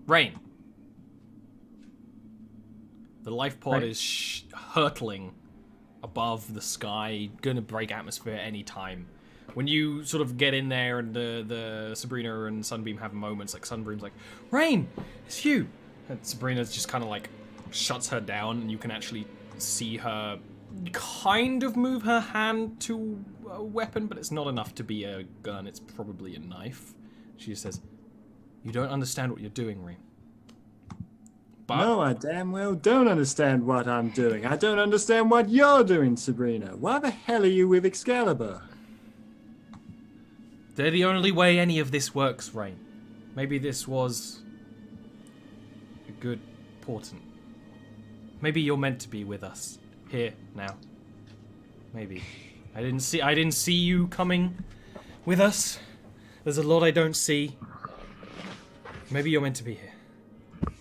Rain. The life pod is hurtling above the sky, gonna break atmosphere any time. When you sort of get in there and the Sabrina and Sunbeam have moments, like Sunbeam's like, Rain, it's you. And Sabrina's just kind of like shuts her down, and you can actually see her kind of move her hand to a weapon, but it's not enough to be a gun, it's probably a knife. She just says, you don't understand what you're doing, Rain. But no, I damn well don't understand what I'm doing. I don't understand what you're doing, Sabrina. Why the hell are you with Excalibur? they're the only way any of this works, Rain. Maybe this was a good portent. Maybe you're meant to be with us here now. Maybe. I didn't see you coming with us. There's a lot I don't see. Maybe you're meant to be here.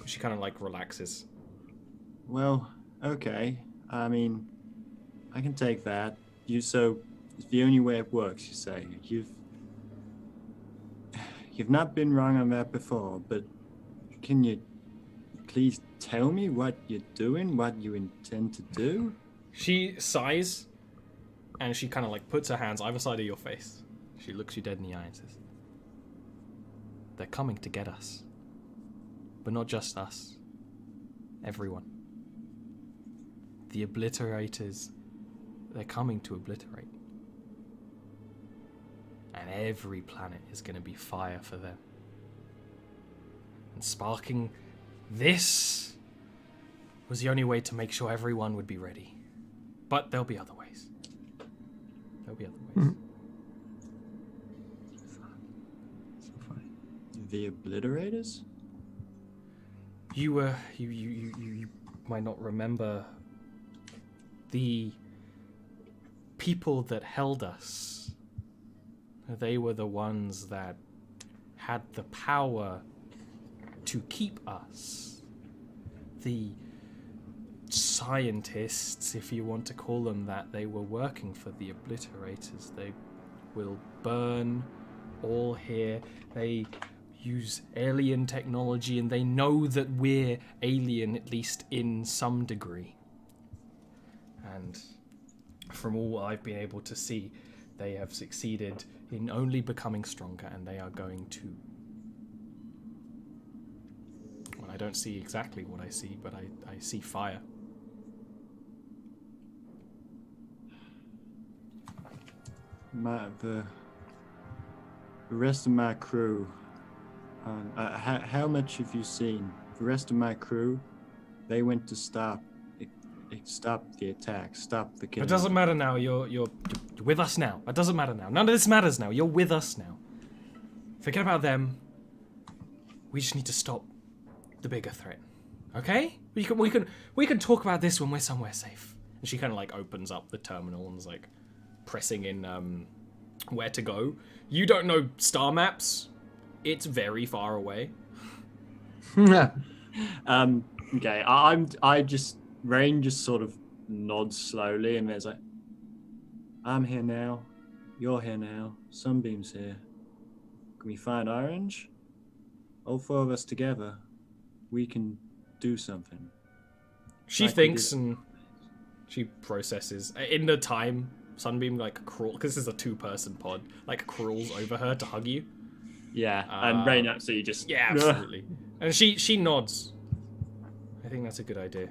She kind of like relaxes. Well, okay. I mean, I can take that. So it's the only way it works, you say. You've not been wrong on that before, but can you please tell me what you're doing, what you intend to do? She sighs, and she kind of like puts her hands either side of your face. She looks you dead in the eye and says, they're coming to get us. But not just us. Everyone. The obliterators, they're coming to obliterate. And every planet is going to be fire for them. And sparking this was the only way to make sure everyone would be ready. But there'll be other ways. There'll be other ways. So funny. The obliterators? You might not remember the people that held us. They were the ones that had the power to keep us. The scientists, if you want to call them that, they were working for the obliterators. They will burn all here. They use alien technology, and they know that we're alien, at least in some degree. And from all I've been able to see, they have succeeded in only becoming stronger, and they are going to... Well, I don't see exactly what I see, but I see fire. The rest of my crew... how much have you seen? The rest of my crew, they went to stop the attack, stop the killing. It doesn't matter now. You're with us now. It doesn't matter now. None of this matters now. You're with us now. Forget about them. We just need to stop the bigger threat. Okay? We can talk about this when we're somewhere safe. And she kind of like opens up the terminal and is like pressing in where to go. You don't know star maps. It's very far away. Okay, Rain just sort of nods slowly, and there's like, I'm here now, you're here now, Sunbeam's here. Can we find Orange? All four of us together, we can do something. She thinks and she processes. In the time, Sunbeam like crawls, because this is a two-person pod, like crawls over her to hug you. Yeah, and Rain absolutely just... Yeah, absolutely. And she nods. I think that's a good idea.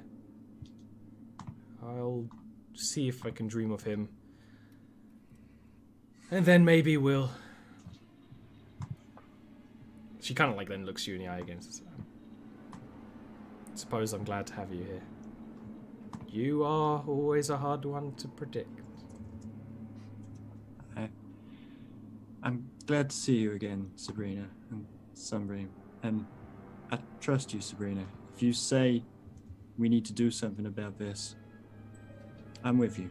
I'll see if I can dream of him. And then maybe we'll... She kind of like then looks you in the eye again. Says, suppose I'm glad to have you here. You are always a hard one to predict. I'm glad to see you again, Sabrina and Sunbeam. And I trust you, Sabrina. If you say we need to do something about this, I'm with you.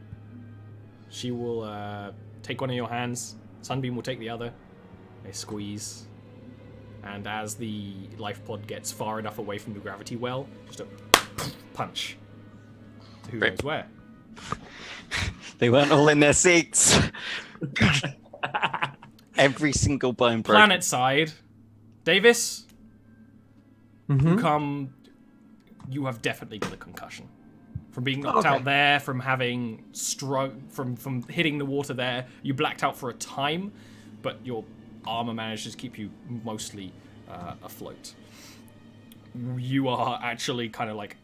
She will take one of your hands. Sunbeam will take the other. They squeeze. And as the life pod gets far enough away from the gravity well, just a punch. Who knows where? They weren't all in their seats. Every single bone broken. Planet side. Davis? you have definitely got a concussion. From being knocked out there, from having from hitting the water there, you blacked out for a time, but your armor manages to keep you mostly afloat. You are actually kind of like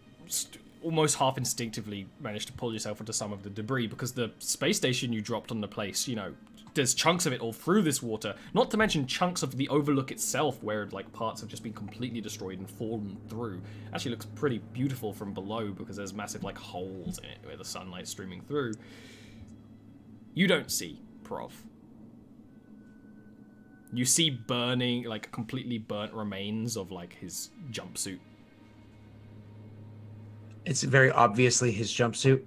almost half instinctively managed to pull yourself into some of the debris because the space station you dropped on the place, there's chunks of it all through this water, not to mention chunks of the overlook itself where like parts have just been completely destroyed and fallen through. Actually looks pretty beautiful from below because there's massive like holes in it where the sunlight's streaming through. You don't see Prov. You see burning, like completely burnt remains of like his jumpsuit. It's very obviously his jumpsuit.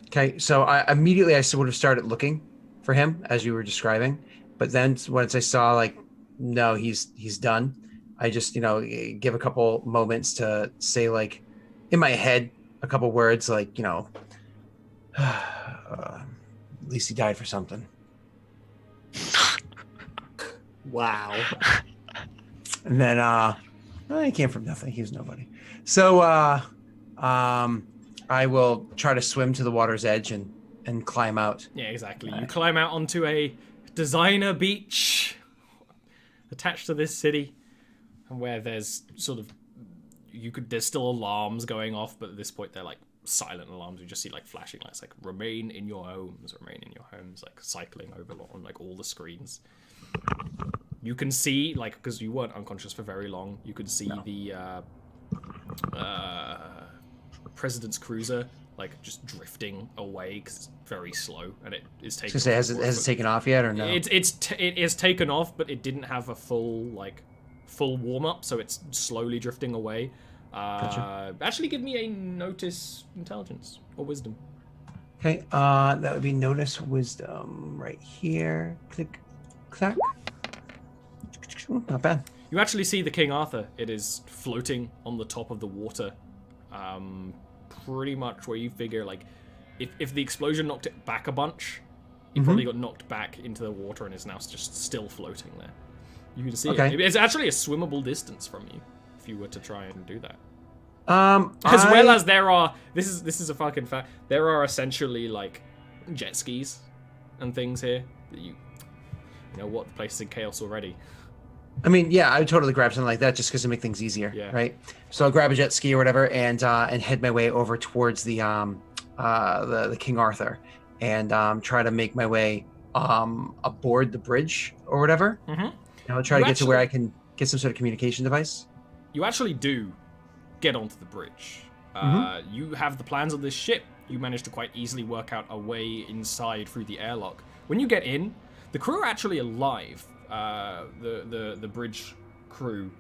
Okay, so I immediately would have started looking for him as you were describing, but then once I saw like, no, he's done, I just give a couple moments to say like, in my head, a couple words like at least he died for something. Wow. And then he came from nothing. He was nobody. So I will try to swim to the water's edge and climb out. Yeah, exactly. You climb out onto a designer beach attached to this city, and where there's sort of there's still alarms going off, but at this point they're like silent alarms. You just see like flashing lights, like remain in your homes, like cycling over on like all the screens. You can see, like, because you weren't unconscious for very long, you could see the President's cruiser like just drifting away because it's very slow and it is taking. Has it taken off yet or no? It is taken off, but it didn't have a full warm up, so it's slowly drifting away. Gotcha. Actually, give me a notice intelligence or wisdom. Okay, that would be notice wisdom right here. Click, clack. Not bad. You actually see the King Arthur. It is floating on the top of the water. Pretty much where you figure, like, if the explosion knocked it back a bunch, it probably got knocked back into the water and is now just still floating there. You can see it. It's actually a swimmable distance from you if you were to try and do that. Well as there are, this is a fucking fact. There are essentially like jet skis and things here that you know what, the place is in chaos already. I mean, yeah, I would totally grab something like that just because to make things easier, right? So I'll grab a jet ski or whatever and head my way over towards the King Arthur and try to make my way aboard the bridge or whatever. I'll try to get to where I can get some sort of communication device. You actually do get onto the bridge. You have the plans of this ship. You manage to quite easily work out a way inside through the airlock. When you get in, the crew are actually alive. The bridge crew,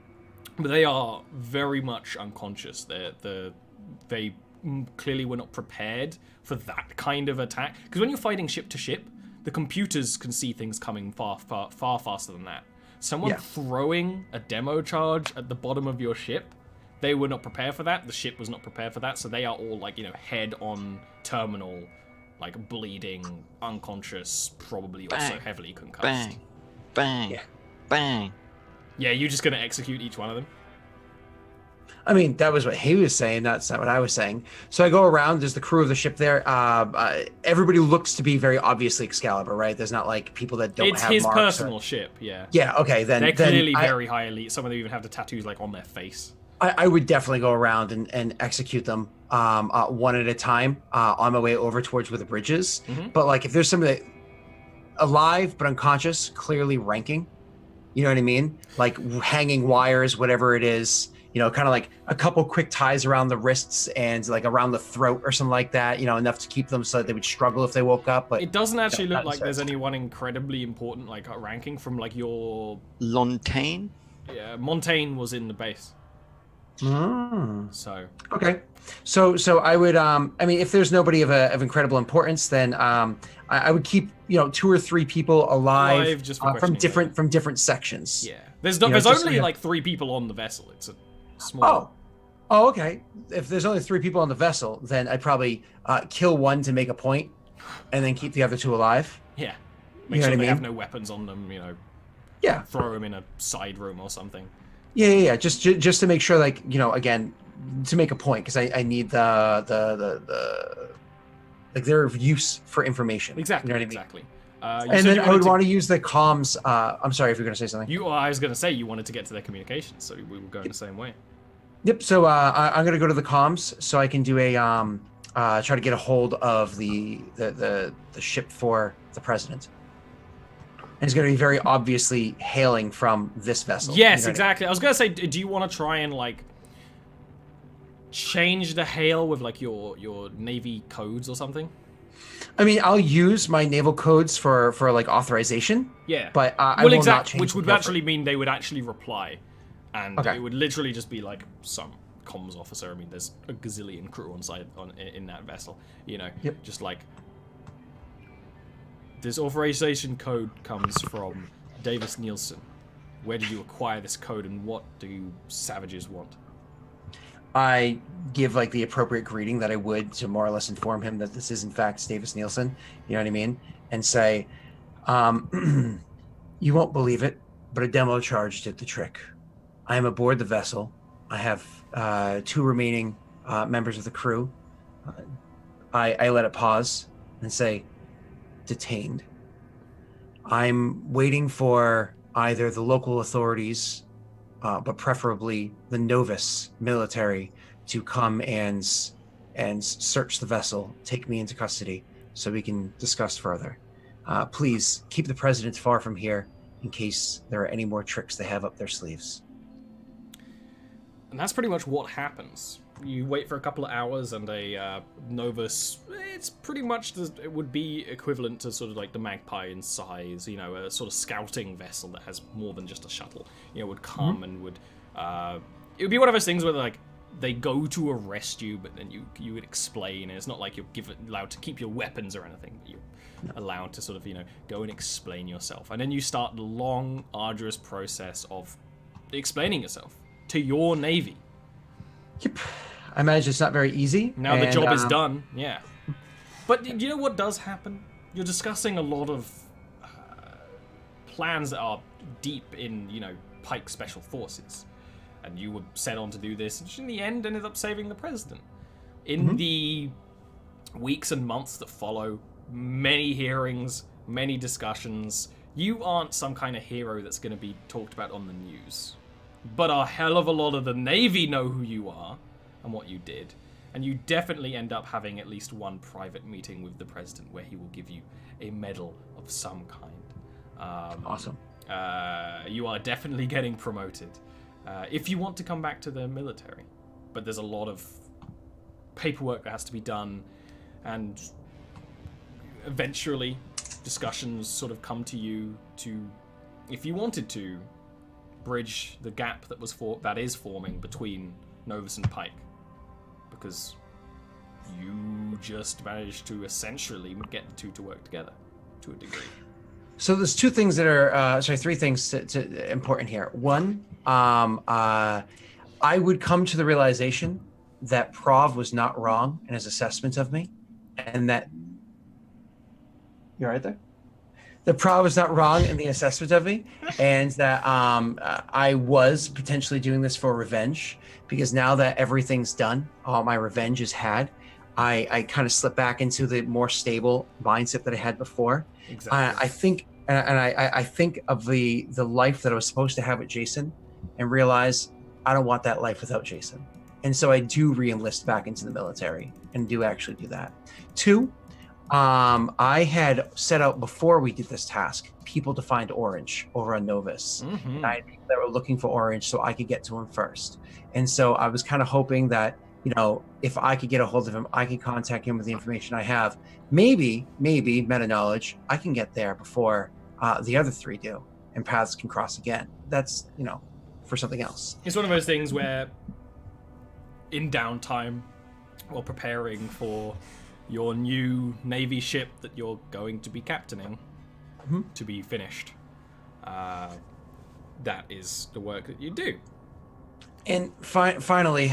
but they are very much unconscious. They clearly were not prepared for that kind of attack. Because when you're fighting ship to ship, the computers can see things coming far faster than that. Someone throwing a demo charge at the bottom of your ship, they were not prepared for that. The ship was not prepared for that. So they are all like, head on terminal, like bleeding, unconscious, probably also heavily concussed. Bang. Bang. Yeah. Bang. Yeah, you're just going to execute each one of them? I mean, that was what he was saying. That's not what I was saying. So I go around. There's the crew of the ship there. Everybody looks to be very obviously Excalibur, right? There's not like people that don't have marks. It's his personal ship, yeah. Yeah, okay. They're clearly very high elite. Some of them even have the tattoos like on their face. I would definitely go around and execute them one at a time on my way over towards where the bridge is. But like if there's somebody alive but unconscious, clearly ranking, you know what I mean? Like hanging wires, whatever it is, kind of like a couple quick ties around the wrists and like around the throat or something like that, enough to keep them so that they would struggle if they woke up. But it doesn't actually look like there's anyone incredibly important like ranking from like your Lontaine? Yeah, Montaigne was in the base. So okay, so I would I mean, if there's nobody of incredible importance, then I would keep 2 or 3 people alive just from different sections. Yeah, there's only like 3 people on the vessel. It's a small. Oh, okay. If there's only 3 people on the vessel, then I'd probably kill one to make a point, and then keep the other 2 alive. Yeah, make sure they have no weapons on them. Yeah, throw them in a side room or something. Yeah. Just to make sure, like, again, to make a point, because I need the like their use for information. Exactly. You know what Exactly. And then I would want to use the comms. I'm sorry if you're going to say something. I was going to say you wanted to get to their communications, so we were going the same way. Yep. So I'm going to go to the comms so I can do a try to get a hold of the ship for the president. And it's going to be very obviously hailing from this vessel. Yes, exactly. I was going to say, do you want to try and like change the hail with like your Navy codes or something? I mean, I'll use my naval codes for like authorization. Yeah. But I will not change. Which would actually mean they would actually reply, and it would literally just be like some comms officer. I mean, there's a gazillion crew in that vessel. Just like this authorization code comes from Davis Nielsen. Where did you acquire this code, and what do you savages want? I give like the appropriate greeting that I would to more or less inform him that this is in fact Davis Nielsen, you know what I mean? And say, you won't believe it, but a demo charge did the trick. I am aboard the vessel. I have 2 remaining members of the crew. I let it pause and say, detained. I'm waiting for either the local authorities but preferably the Novus military to come and search the vessel, take me into custody, so we can discuss further. Please keep the president far from here in case there are any more tricks they have up their sleeves. And that's pretty much what happens. You wait for a couple of hours, and a Novus, it's pretty much, it would be equivalent to sort of like the Magpie in size, a sort of scouting vessel that has more than just a shuttle, would come and would, it would be one of those things where like, they go to arrest you, but then you would explain, and it's not like you're allowed to keep your weapons or anything, but you're allowed to sort of, go and explain yourself. And then you start the long, arduous process of explaining yourself to your Navy. Yep. I imagine it's not very easy. Now the job is done, yeah. But do you know what does happen? You're discussing a lot of plans that are deep in, Pike Special Forces. And you were set on to do this, which in the end ended up saving the president. In the weeks and months that follow, many hearings, many discussions, you aren't some kind of hero that's going to be talked about on the news. But a hell of a lot of the Navy know who you are and what you did. And you definitely end up having at least one private meeting with the president where he will give you a medal of some kind. Awesome. You are definitely getting promoted if you want to come back to the military. But there's a lot of paperwork that has to be done, and eventually discussions sort of come to you to, if you wanted to, bridge the gap that is forming between Novus and Pike, because you just managed to essentially get the two to work together to a degree. So there's 2 things that are three things to important here. One, I would come to the realization that Prov was not wrong in his assessment of me, and that you're right there. The Prov was not wrong in the assessment of me, and that I was potentially doing this for revenge, because now that everything's done, all my revenge is had, I kind of slip back into the more stable mindset that I had before. Exactly. I think of the life that I was supposed to have with Jason, and realize I don't want that life without Jason. And so I do re-enlist back into the military and do actually do that. 2, I had set out before we did this task, people to find Orange over on Novus. Mm-hmm. I had people that were looking for Orange so I could get to him first. And so I was kind of hoping that, if I could get a hold of him, I could contact him with the information I have. Maybe meta knowledge, I can get there before the other 3 do, and paths can cross again. That's, for something else. It's one of those things where, in downtime, while preparing for your new Navy ship that you're going to be captaining to be finished, that is the work that you do. And finally,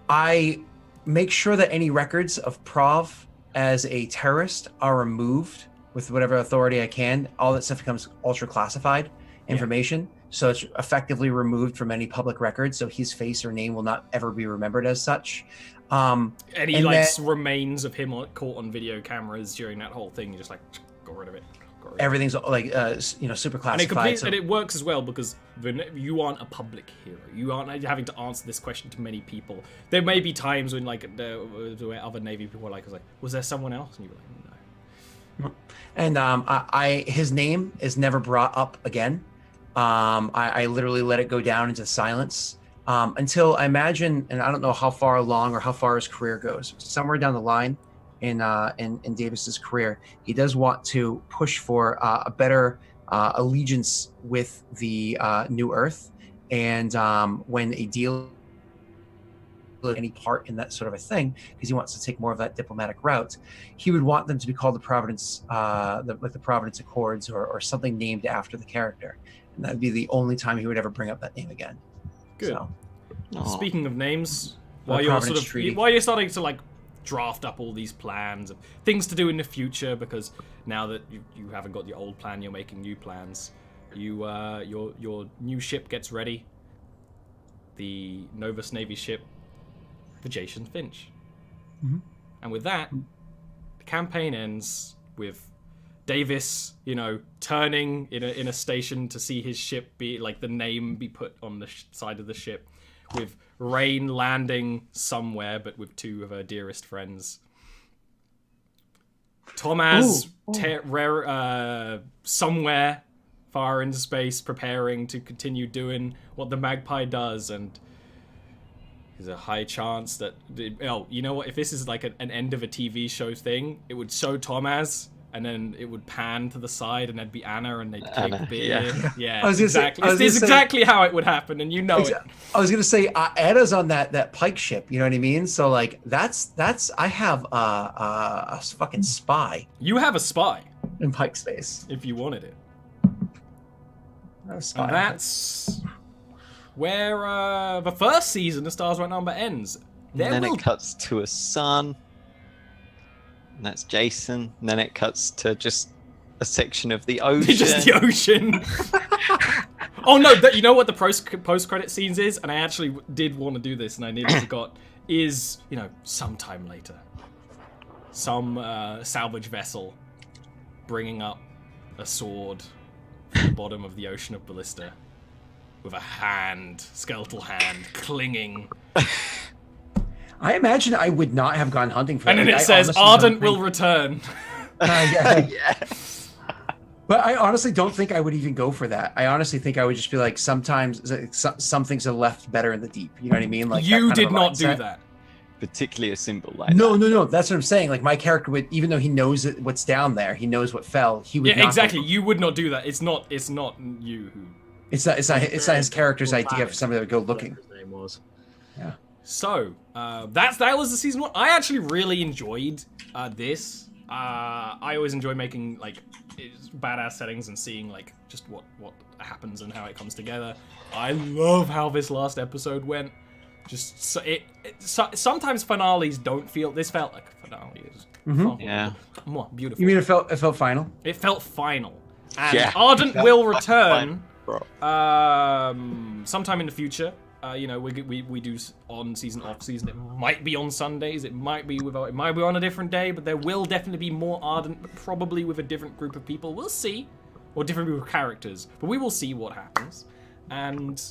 I make sure that any records of Prov as a terrorist are removed with whatever authority I can. All that stuff becomes ultra classified information. so it's effectively removed from any public record. So his face or name will not ever be remembered as such. Any and like then- remains of him caught on video cameras during that whole thing, you just like got rid of it. Everything's like super classified. And it works as well because you aren't a public hero. You aren't having to answer this question to many people. There may be times when like where other Navy people are like, was there someone else? And you're like, no. And his name is never brought up again. I literally let it go down into silence until I imagine, and I don't know how far along or how far his career goes. Somewhere down the line in Davis's career, he does want to push for a better allegiance with the New Earth, and when a deal any part in that sort of a thing, because he wants to take more of that diplomatic route, he would want them to be called the Providence, the Providence Accords, or something named after the character, and that'd be the only time he would ever bring up that name again. Good. So, speaking of names, The while you're Providence Treaty. while you're starting to like draft up all these plans of things to do in the future, because now that you haven't got your old plan, you're making new plans. Your new ship gets ready. The Novus Navy ship, the Jason Finch. Mm-hmm. And with that, the campaign ends with Davis, turning in a station to see his ship be like the name be put on the side of the ship, with Rain landing somewhere, but with two of her dearest friends. Tomaz somewhere far into space, preparing to continue doing what the Magpie does, and there's a high chance that you know what? If this is like an end of a TV show thing, it would show Tomaz, and then it would pan to the side, and there'd be Anna, and they'd take beer. Yeah, exactly. This is exactly how it would happen, and it. I was gonna say Anna's on that Pike ship. You know what I mean? So like that's I have a fucking spy You have a spy in Pike space. if you wanted it. A spy. And that's where the first season of Stars Right Number ends. And then it cuts to a sun. And that's Jason. And then it cuts to just a section of the ocean. Just the ocean. Oh no, you know what the post-credit scenes is? And I actually did want to do this, and I nearly forgot. Is, sometime later, some salvage vessel bringing up a sword from the bottom of the ocean of Ballista with a skeletal hand, clinging. I imagine I would not have gone hunting for And that. then it says, Ardent will return. Yeah. But I honestly don't think I would even go for that. I honestly think I would just be like, sometimes some things are left better in the deep. You know what I mean? Like You that kind did of a not do mindset. that. Particularly a symbol like No. that. That's what I'm saying. Like my character would, even though he knows what's down there, he knows what fell. He would. Yeah, not exactly. go- You would not do that. It's not you who. It's not his character's idea for somebody to go looking. Whatever his name was. Yeah. So that was the season 1. I actually really enjoyed this. I always enjoy making like badass settings and seeing like just what happens and how it comes together. I love how this last episode went. Just sometimes finales don't feel. This felt like a finale. Yeah. More beautiful. You mean it felt final? It felt final. And Yeah. Ardent will return Bro. sometime in the future. We do on season, off season. It might be on Sundays. It might be on a different day. But there will definitely be more Ardent, but probably with a different group of people. We'll see, or different group of characters. But we will see what happens. And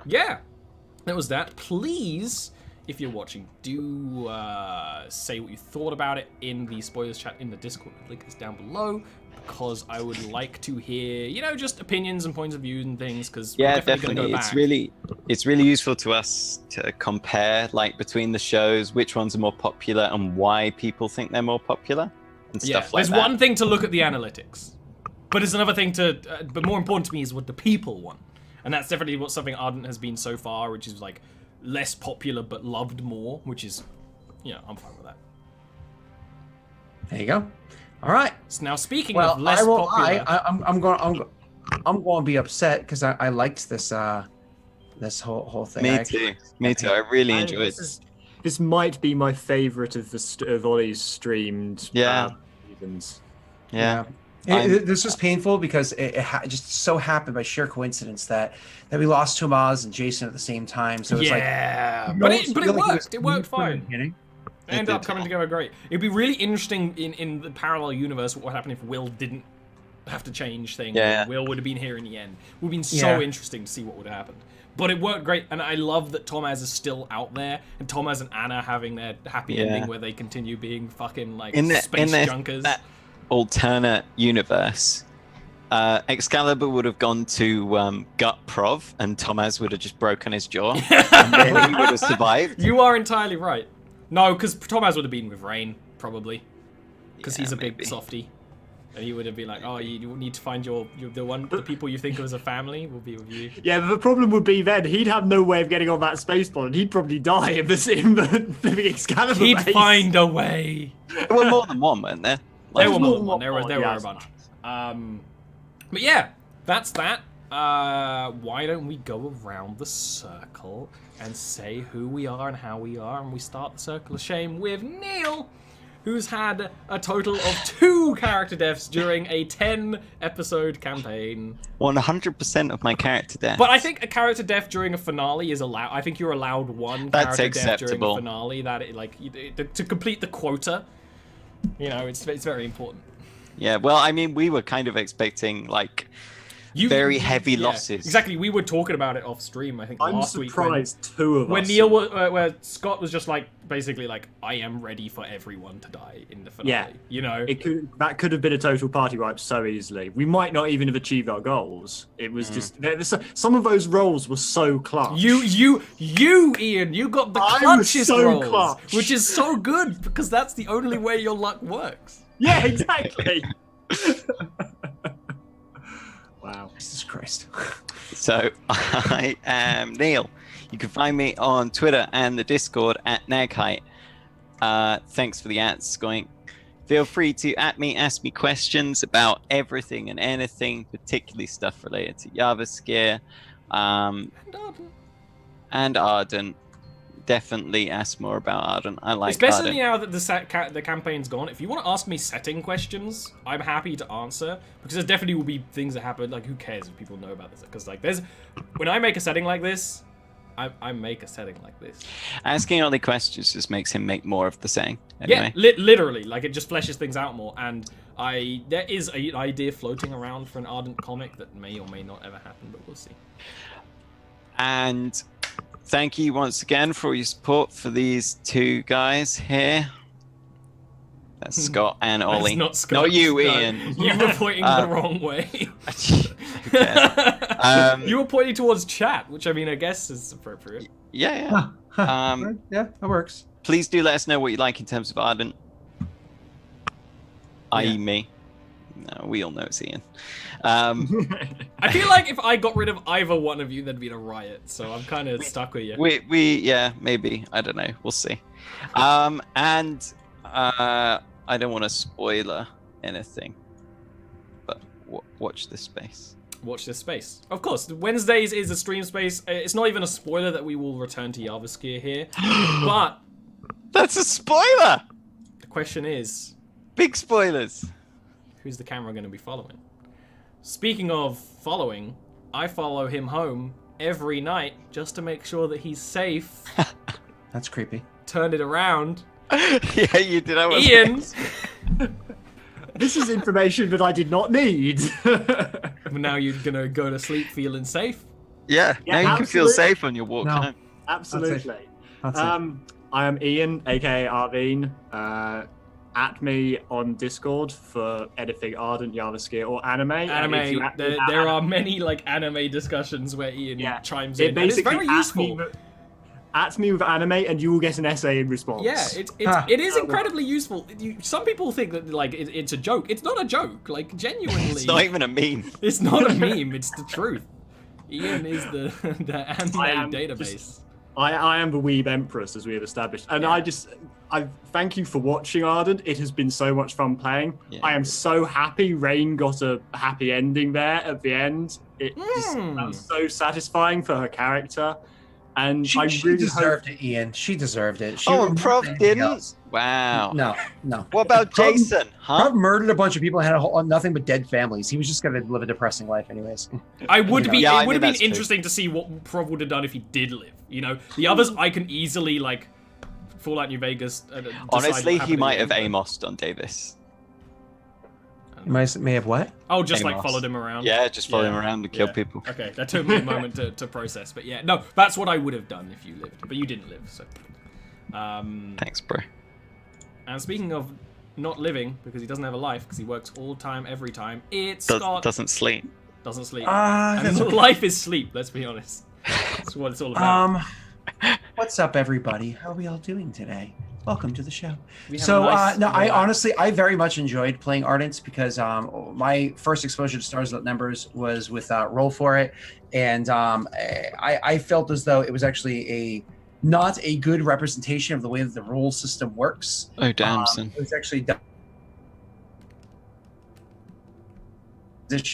yeah, that was that. Please, if you're watching, do say what you thought about it in the spoilers chat in the Discord. The link is down below. Because I would like to hear, just opinions and points of view and things. Because Yeah, definitely. Gonna go back. It's really useful to us to compare like between the shows, which ones are more popular and why people think they're more popular and stuff like there's that. one thing to look at the analytics, but it's another thing but more important to me is what the people want, and that's definitely something Ardent has been so far, which is like less popular but loved more, which is, I'm fine with that. There you go. All right. So now speaking Well, of less I won't popular, lie. I'm going to be upset because I liked this this whole thing. Me too. I really enjoyed it. This might be my favorite of Ollie's streamed Yeah. events. Yeah. This was painful because it just so happened by sheer coincidence that we lost Tomas and Jason at the same time. So it was but it worked. It worked fine. Beginning. It ended up coming together great. It'd be really interesting in the parallel universe what would happen if Will didn't have to change things. Yeah. Will would have been here in the end. It would have been so interesting to see what would have happened. But it worked great, and I love that Tomaz is still out there, and Tomaz and Anna having their happy ending where they continue being fucking like space junkers. That alternate universe, Excalibur would have gone to Gut Prov, and Tomaz would have just broken his jaw, and then he would have survived. You are entirely right. No, because Tomaz would have been with Rain, probably, because he's a big softie. And he would have been like, "Oh, you need to find the people you think of as a family will be with you." Yeah, but the problem would be then he'd have no way of getting on that space pod, and he'd probably die in the Excalibur He'd base. find a way. There were more than one, weren't there? There were more than one. There were a bunch. But yeah, that's that. Why don't we go around the circle and say who we are and how we are, and we start the circle of shame with Neil, who's had a total of 2 character deaths during a 10-episode campaign. 100% of my character deaths. But I think a character death during a finale is allowed. I think you're allowed one character death during a finale to complete the quota. You know, it's very important. Yeah, well, I mean, we were kind of expecting like very heavy losses. Exactly, we were talking about it off stream. I think last week. I'm surprised 2 of us. When Neil, where Scott was just like basically like, I am ready for everyone to die in the finale. Yeah, you know, that could have been a total party wipe so easily. We might not even have achieved our goals. It was just some of those rolls were so clutch. You, Ian, you got the clutchest rolls, which is so good because that's the only way your luck works. Yeah, exactly. Wow. Jesus Christ. So I am Neil. You can find me on Twitter and the Discord at Naghite. Thanks for the @Skoink. Feel free to @ me, ask me questions about everything and anything, particularly stuff related to JavaScript and Ardent. Definitely ask more about Ardent. I like especially Ardent. now that the campaign's gone. If you want to ask me setting questions, I'm happy to answer, because there definitely will be things that happen. Like, who cares if people know about this? Because like, when I make a setting like this, I make a setting like this. Asking all the questions just makes him make more of the saying. Anyway. Yeah, literally, like it just fleshes things out more. And there is an idea floating around for an Ardent comic that may or may not ever happen, but we'll see. And thank you once again for your support for these 2 guys here. That's Scott and Ollie. That's not Scott. Not you, No, Ian. you were pointing the wrong way. You were pointing towards chat, which I mean, I guess is appropriate. Yeah. Yeah, that works. Please do let us know what you like in terms of Ardent. I.e. me. No, we all know it's Ian. I feel like if I got rid of either one of you, there'd be a riot. So I'm kind of stuck with you. Yeah, maybe. I don't know. We'll see. I don't want to spoiler anything, but watch this space. Watch this space. Of course, Wednesdays is a stream space. It's not even a spoiler that we will return to JavaScript here, but that's a spoiler. The question is, big spoilers. Who's the camera going to be following? Speaking of following, I follow him home every night just to make sure that he's safe. That's creepy. Turned it around. Yeah, you did. Ian. This is information that I did not need. Now you're gonna go to sleep feeling safe. Yeah, now you can feel safe on your walk home. Absolutely. That's it. I am Ian, aka Arvine. At me on Discord for anything Ardent, JavaScript, or anime. There are many like anime discussions where Ian chimes in. Basically, and it's very useful. At me with anime, and you will get an essay in response. Yeah, it is incredibly useful. Some people think that like it's a joke. It's not a joke. Like genuinely, it's not even a meme. It's not a meme. It's the truth. Ian is the anime database. I am the Weeb Empress, as we have established, and I thank you for watching Ardent. It has been so much fun playing. Yeah, I am so happy Rain got a happy ending there at the end. That was so satisfying for her character. And She, I she really deserved it, Ian. She deserved it. She Oh, and Prov anything didn't? else. Wow. No. What about Prov- Jason? Huh? Prov murdered a bunch of people and had nothing but dead families. He was just gonna live a depressing life, anyways. I would be. Yeah, I it would mean, have been that's true. interesting to see what Prov would have done if he did live. You know, the others I can easily like Fallout New Vegas. Decide Honestly, what he happened might in have the end, Amos'd on Davis. You may have what? but- Oh, just like Amos. followed him around. Yeah, just follow him Yeah. around and kill Yeah. people. Okay, that took me a moment to process, but yeah, no, that's what I would have done if you lived, but you didn't live. So, Thanks, bro. and speaking of not living, because he doesn't have a life, because he works all time, every time, it's Doesn't Scott. Doesn't sleep. And That's okay. life is sleep. Let's be honest. That's what it's all about. What's up, everybody? How are we all doing today? Welcome to the show. We have So, a nice no, I relax- honestly, I very much enjoyed playing Ardent because my first exposure to Stars Without Numbers was with Roll For It, and I felt as though it was actually not a good representation of the way that the rule system works. Oh, damn, son. It was actually done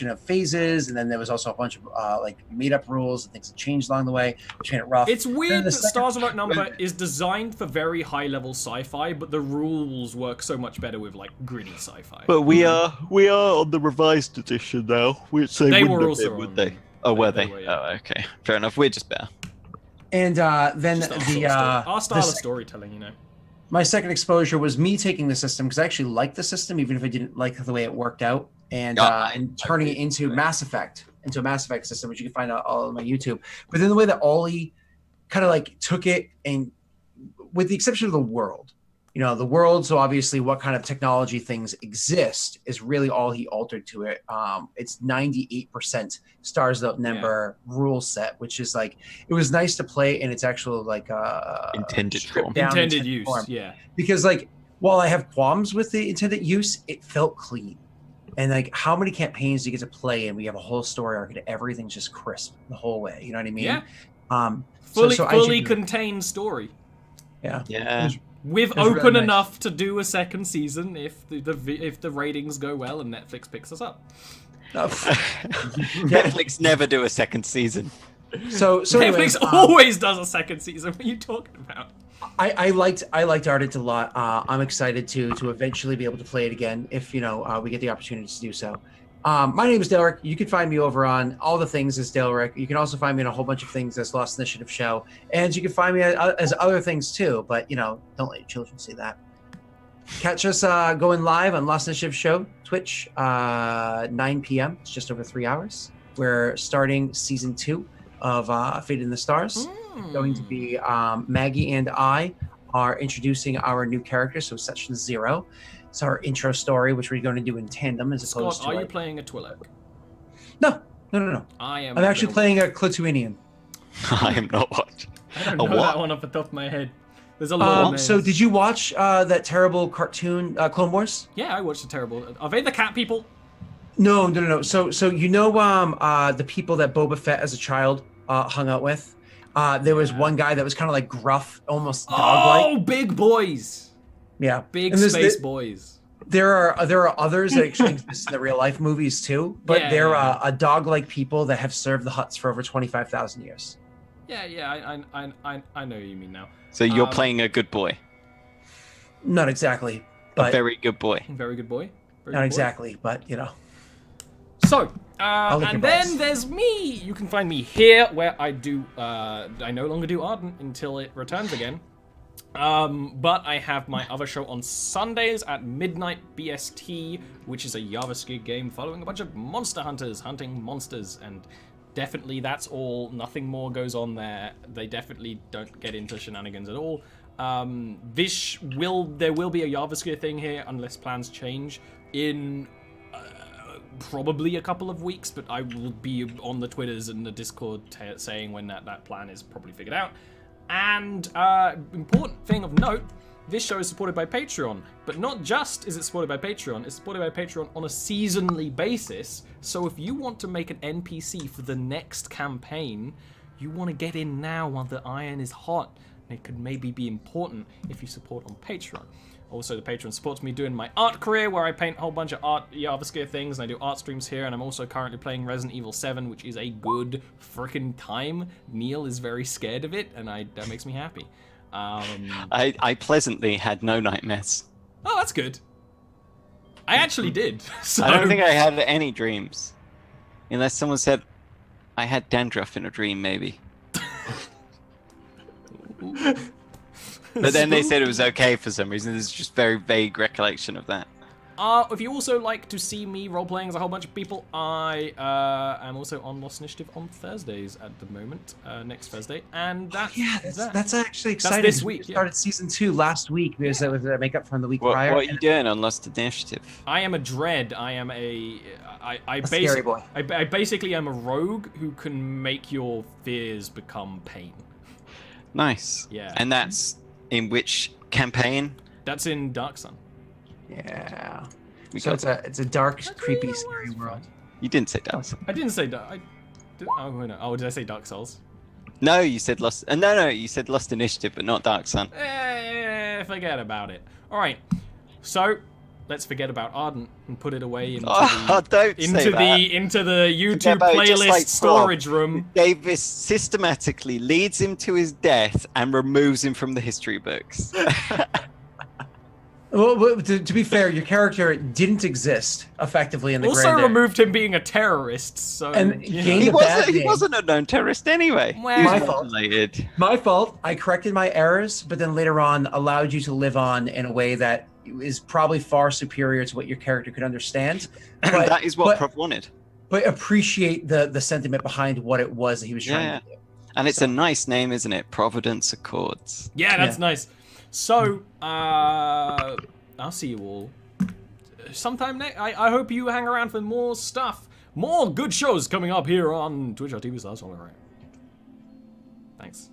of phases, and then there was also a bunch of like made-up rules and things that changed along the way, which made it rough. It's weird the that second- Stars Without Number is designed for very high-level sci-fi, but the rules work so much better with like gritty sci-fi. But we are on the revised edition now, which They wouldn't were have also been, would on- they? Oh, were they they? were, yeah. Oh, okay. Fair enough. We're just better. And then Just our the sort of story. Our style the of storytelling, you know. my second exposure was me taking the system because I actually liked the system, even if I didn't like the way it worked out, and turning it into Mass Effect, into a Mass Effect system, which you can find out all on my YouTube. But then the way that Ollie kind of like took it, and with the exception of the world, the world. So obviously, what kind of technology things exist is really all he altered to it. It's 98% Stars Without Number rule set, which is like it was nice to play in its actual like Intended stripped form. down Intended use, form. yeah. Because like while I have qualms with the intended use, it felt clean. And like how many campaigns do you get to play and we have a whole story arc and everything's just crisp the whole way, you know what I mean? Yeah. So Fully I should- contained story. yeah. Yeah. With It was really open nice. enough to do a second season if the ratings go well and Netflix picks us up. Netflix never do a second season. So anyways, Netflix always does a second season. What are you talking about? I liked Ardent a lot. I'm excited to eventually be able to play it again if we get the opportunity to do so. My name is Delric. You can find me over on all the things as Delric. You can also find me in a whole bunch of things as Lost Initiative Show, and you can find me as other things too. But don't let your children see that. Catch us going live on Lost Initiative Show Twitch 9 p.m. It's just over 3 hours. We're starting season 2 of Fate in the Stars. Going to be Maggie and I are introducing our new character, so Section 0. It's our intro story, which we're going to do in tandem as opposed Scott, to. are you playing a Twi'lek? No. I am. I'm actually playing a Clatuinian. I am not watching. I don't A know what? that one off the top of my head. There's a lot. So did you watch that terrible cartoon, Clone Wars? Yeah, I watched the terrible. Are they the cat people? No. So the people that Boba Fett as a child hung out with. There was one guy that was kind of like gruff, almost dog-like. Oh, big boys. Yeah, Big And there's space boys. There are others that actually exist in the real life movies too, but Yeah, they're yeah. a dog-like people that have served the Hutts for over 25,000 years. Yeah, I know what you mean now. So you're playing a good boy. Not exactly, A but very good boy. Very good boy. Very not good boy. exactly, but So, I'll lick and your then balls. there's me. You can find me here where I do. I no longer do Ardent until it returns again. But I have my other show on Sundays at midnight BST, which is a JavaScript game following a bunch of monster hunters hunting monsters, and definitely that's all. Nothing more goes on there. They definitely don't get into shenanigans at all. There will be a JavaScript thing here unless plans change in probably a couple of weeks, but I will be on the Twitters and the Discord saying when that plan is probably figured out. And important thing of note, this show is supported by Patreon, but not just is it supported by Patreon, it's supported by Patreon on a seasonally basis. So if you want to make an NPC for the next campaign, you want to get in now while the iron is hot. It could maybe be important if you support on Patreon. Also, the Patreon supports me doing my art career, where I paint a whole bunch of art JavaScript things, and I do art streams here, and I'm also currently playing Resident Evil 7, which is a good frickin' time. Neil is very scared of it, and that makes me happy. I pleasantly had no nightmares. Oh, that's good. I actually did. So... I don't think I had any dreams. Unless someone said I had dandruff in a dream, maybe. But then they said it was okay for some reason. There's just very vague recollection of that. If you also like to see me role-playing as a whole bunch of people, I am also on Lost Initiative on Thursdays at the moment, next Thursday, and that's actually exciting. That's this week. We started season 2 last week because that was a makeup from the week What prior. are you doing on Lost Initiative? I am a dread. I am a scary boy. I basically am a rogue who can make your fears become pain. Nice. Yeah. And that's in which campaign? That's in Dark Sun. Yeah. So it's a dark, creepy, really scary world. You didn't say Dark Souls. I didn't say Dark. Did I say Dark Souls? No, you said Lost. No, you said Lost Initiative, but not Dark Sun. Forget about it. All right. So let's forget about Ardent and put it away into the YouTube playlist storage room. Davis systematically leads him to his death and removes him from the history books. Well, to be fair, your character didn't exist effectively in the also removed him being a terrorist. So he wasn't a known terrorist anyway. Well, my fault. My fault. I corrected my errors, but then later on allowed you to live on in a way that is probably far superior to what your character could understand. But, that is what Prov wanted. But appreciate the sentiment behind what it was that he was trying to do. And it's a nice name, isn't it? Providence Accords. Yeah, that's nice. So, I'll see you all sometime next. I hope you hang around for more stuff. More good shows coming up here on twitch.tv/olirant. Thanks.